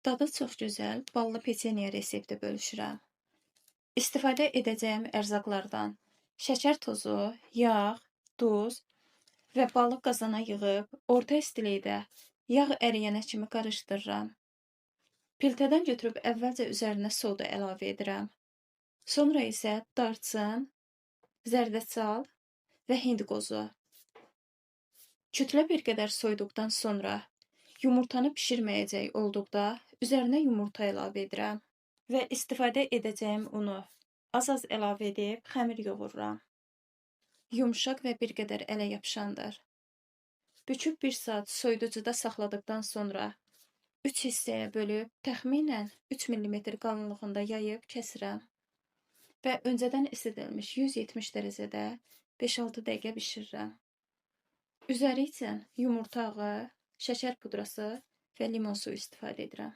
Dadı çox gözəl ballı peçeniya resepti bölüşürəm. İstifadə edəcəyim ərzaqlardan şəkər tozu, yağ, duz və balı qazana yığıb orta istilikdə yağ əriyənə kimi qarışdırıram. Piltədən götürüb əvvəlcə üzərinə soda əlavə edirəm. Sonra isə darçın, zərdeçal və hindqozu. Kütlə bir qədər soyduqdan sonra yumurtanı bişirməyəcək olduqda üzərinə yumurta əlavə edirəm və istifadə edəcəyim unu az-az əlavə edib xəmir yoğururam. Yumşaq və bir qədər ələ yapışandır. Büküb 1 saat soyuducuda saxladıqdan sonra 3 hissəyə bölüb təxminən 3 mm qalınlığında yayıb kəsirəm və öncədən isidilmiş 170 dərəcədə 5-6 dəqiqə bişirirəm. Üzəri üçün yumurta ağı, şəkər pudrası və limon suyu istifadə edirəm.